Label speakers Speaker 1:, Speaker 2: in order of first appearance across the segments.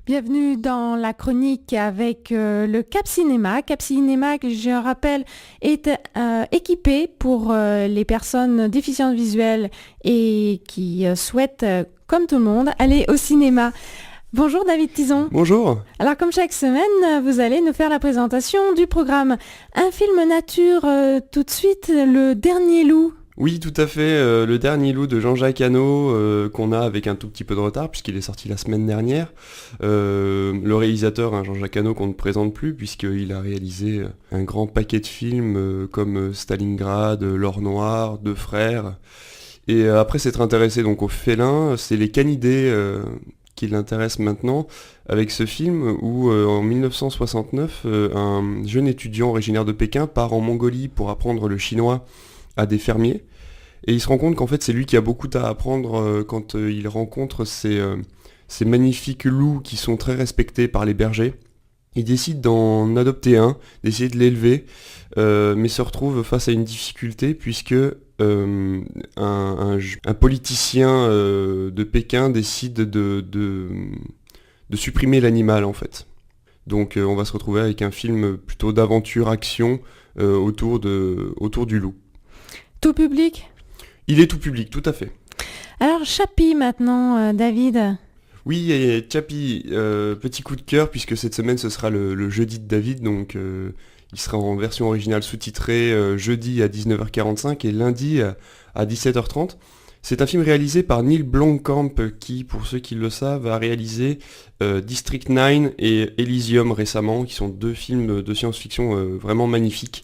Speaker 1: Bienvenue dans la chronique avec le Cap Cinéma. Cap Cinéma, que je rappelle, est équipé pour les personnes déficientes visuelles et qui souhaitent, comme tout le monde, aller au cinéma. Bonjour David Tison.
Speaker 2: Bonjour.
Speaker 1: Alors comme chaque semaine, vous allez nous faire la présentation du programme. Un film nature, tout de suite, Le Dernier Loup.
Speaker 2: Oui, tout à fait, le dernier loup de Jean-Jacques Hano, qu'on a avec un tout petit peu de retard puisqu'il est sorti la semaine dernière. Le réalisateur, Jean-Jacques Hano, qu'on ne présente plus puisqu'il a réalisé un grand paquet de films comme Stalingrad, L'Or Noir, Deux Frères. Et après s'être intéressé donc aux félins, c'est les canidés qui l'intéressent maintenant avec ce film où en 1969, un jeune étudiant originaire de Pékin part en Mongolie pour apprendre le chinois à des fermiers, et il se rend compte qu'en fait c'est lui qui a beaucoup à apprendre quand il rencontre ces magnifiques loups qui sont très respectés par les bergers. Il décide d'en adopter un, d'essayer de l'élever, mais se retrouve face à une difficulté puisque un politicien de Pékin décide de supprimer l'animal en fait. Donc on va se retrouver avec un film plutôt d'aventure-action autour du loup.
Speaker 1: Tout public?
Speaker 2: Il est tout public, tout à fait.
Speaker 1: Alors Chappie maintenant, David.
Speaker 2: Oui, et Chappie, petit coup de cœur, puisque cette semaine ce sera le jeudi de David, donc il sera en version originale sous-titrée jeudi à 19h45 et lundi à 17h30. C'est un film réalisé par Neil Blomkamp qui, pour ceux qui le savent, a réalisé District 9 et Elysium récemment, qui sont deux films de science-fiction vraiment magnifiques.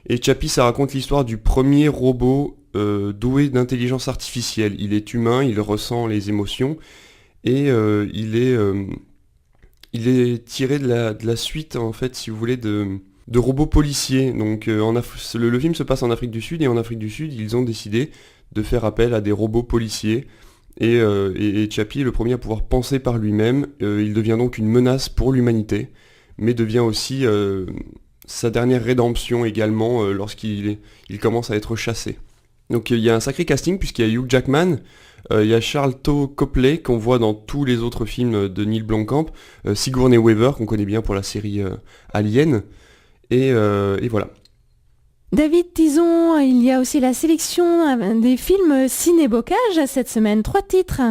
Speaker 2: Et Chappie, ça raconte l'histoire du premier robot doué d'intelligence artificielle. Il est humain, il ressent les émotions, et il est tiré de la suite, en fait, si vous voulez, de robots policiers. Donc le film se passe en Afrique du Sud, et en Afrique du Sud, ils ont décidé de faire appel à des robots policiers. Et Chappie est le premier à pouvoir penser par lui-même. Il devient donc une menace pour l'humanité, mais devient aussi sa dernière rédemption également lorsqu'il commence à être chassé. Donc il y a un sacré casting puisqu'il y a Hugh Jackman, il y a Charlton Copley qu'on voit dans tous les autres films de Neil Blomkamp, Sigourney Weaver qu'on connaît bien pour la série Alien, et voilà.
Speaker 1: David Tison, il y a aussi la sélection des films ciné-bocage cette semaine. 3 titres.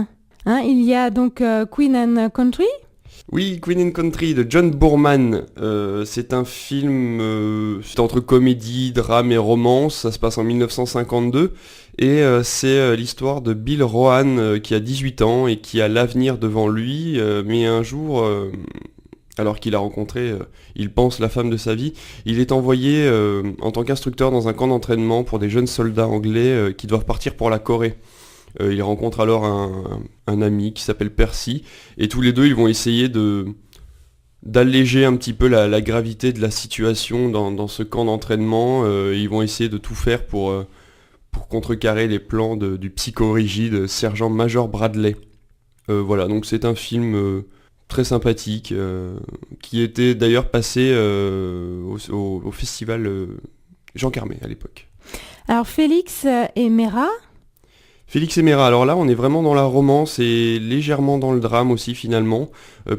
Speaker 1: Il y a donc Queen and Country.
Speaker 2: Oui, Queen and Country de John Boorman, c'est un film c'est entre comédie, drame et romance, ça se passe en 1952, et c'est l'histoire de Bill Rowan qui a 18 ans et qui a l'avenir devant lui, mais un jour, alors qu'il a rencontré, il pense, la femme de sa vie, il est envoyé en tant qu'instructeur dans un camp d'entraînement pour des jeunes soldats anglais qui doivent partir pour la Corée. Il rencontre alors un ami qui s'appelle Percy, et tous les deux ils vont essayer d'alléger un petit peu la gravité de la situation dans ce camp d'entraînement. Ils vont essayer de tout faire pour contrecarrer les plans du psycho-rigide sergent-major Bradley. Voilà, donc c'est un film très sympathique qui était d'ailleurs passé au festival Jean Carmet à l'époque.
Speaker 1: Alors Félix et Mera.
Speaker 2: Félix et Mera, alors là on est vraiment dans la romance et légèrement dans le drame aussi finalement,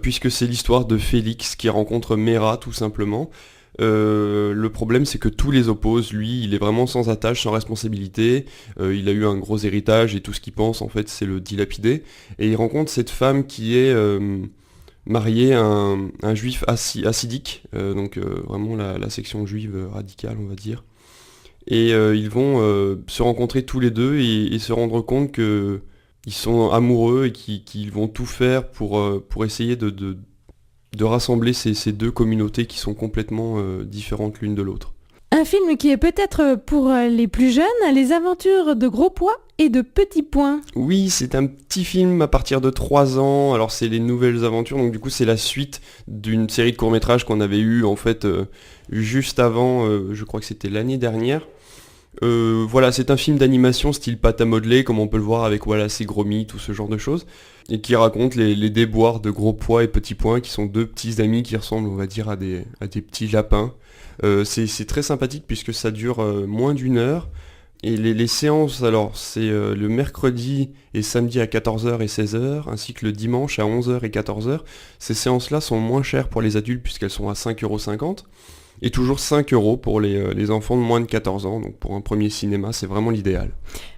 Speaker 2: puisque c'est l'histoire de Félix qui rencontre Mera tout simplement. Le problème c'est que tout les oppose, lui il est vraiment sans attache, sans responsabilité, il a eu un gros héritage et tout ce qu'il pense en fait c'est le dilapider, et il rencontre cette femme qui est mariée à un juif hassidique, donc vraiment la section juive radicale on va dire. Et ils vont se rencontrer tous les deux et se rendre compte qu'ils sont amoureux et qu'ils vont tout faire pour essayer de rassembler ces deux communautés qui sont complètement différentes l'une de l'autre.
Speaker 1: Un film qui est peut-être pour les plus jeunes, Les aventures de Gros Pois et de Petits Pois.
Speaker 2: Oui, c'est un petit film à partir de 3 ans, alors c'est les nouvelles aventures, donc du coup c'est la suite d'une série de courts-métrages qu'on avait eu en fait juste avant, je crois que c'était l'année dernière. Voilà, c'est un film d'animation style pâte à modeler, comme on peut le voir avec Wallace et Gromit, tout ce genre de choses, et qui raconte les déboires de Gros Pois et Petits Pois, qui sont deux petits amis qui ressemblent, on va dire, à des petits lapins. C'est très sympathique puisque ça dure moins d'1 heure, Et les séances, alors c'est le mercredi et samedi à 14h et 16h, ainsi que le dimanche à 11h et 14h. Ces séances-là sont moins chères pour les adultes puisqu'elles sont à 5,50 €. Et toujours 5 € pour les enfants de moins de 14 ans. Donc pour un premier cinéma, c'est vraiment l'idéal.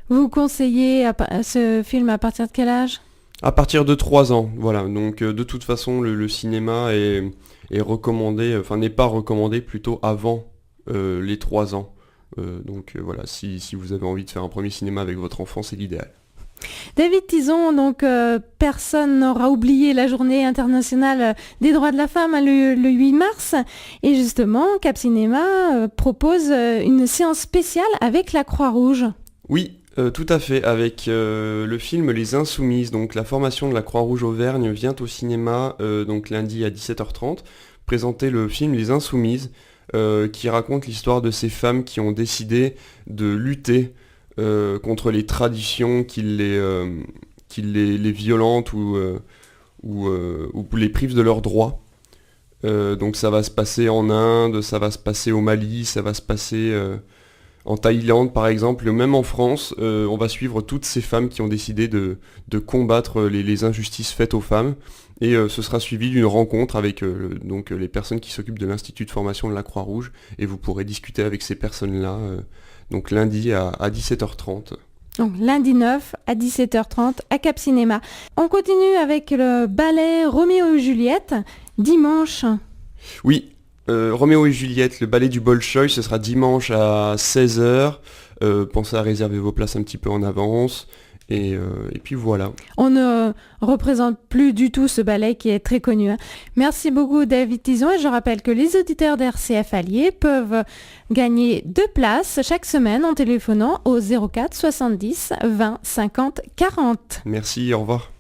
Speaker 1: Vous conseillez ce film à partir de quel âge?
Speaker 2: À partir de 3 ans, voilà. Donc de toute façon, le cinéma est recommandé, enfin n'est pas recommandé plutôt avant les 3 ans. Donc voilà, si vous avez envie de faire un premier cinéma avec votre enfant, c'est l'idéal.
Speaker 1: David Tison, donc personne n'aura oublié la journée internationale des droits de la femme le 8 mars. Et justement, Cap Cinéma propose une séance spéciale avec la Croix-Rouge.
Speaker 2: Oui, tout à fait, avec le film Les Insoumises. Donc la formation de la Croix-Rouge Auvergne vient au cinéma donc lundi à 17h30 présenter le film Les Insoumises qui raconte l'histoire de ces femmes qui ont décidé de lutter contre les traditions qui les violentent ou les privent de leurs droits. Donc ça va se passer en Inde, ça va se passer au Mali, ça va se passer en Thaïlande par exemple, même en France. On va suivre toutes ces femmes qui ont décidé de combattre les injustices faites aux femmes. Et ce sera suivi d'une rencontre avec donc, les personnes qui s'occupent de l'Institut de formation de la Croix-Rouge. Et vous pourrez discuter avec ces personnes-là donc lundi à 17h30.
Speaker 1: Donc lundi 9 à 17h30 à Cap Cinéma. On continue avec le ballet Roméo et Juliette, dimanche.
Speaker 2: Oui, Roméo et Juliette, le ballet du Bolchoï, ce sera dimanche à 16h. Pensez à réserver vos places un petit peu en avance. Et puis voilà.
Speaker 1: On ne représente plus du tout ce ballet qui est très connu. Merci beaucoup David Tison et je rappelle que les auditeurs d'RCF Allier peuvent gagner 2 places chaque semaine en téléphonant au 04 70 20 50 40.
Speaker 2: Merci, au revoir.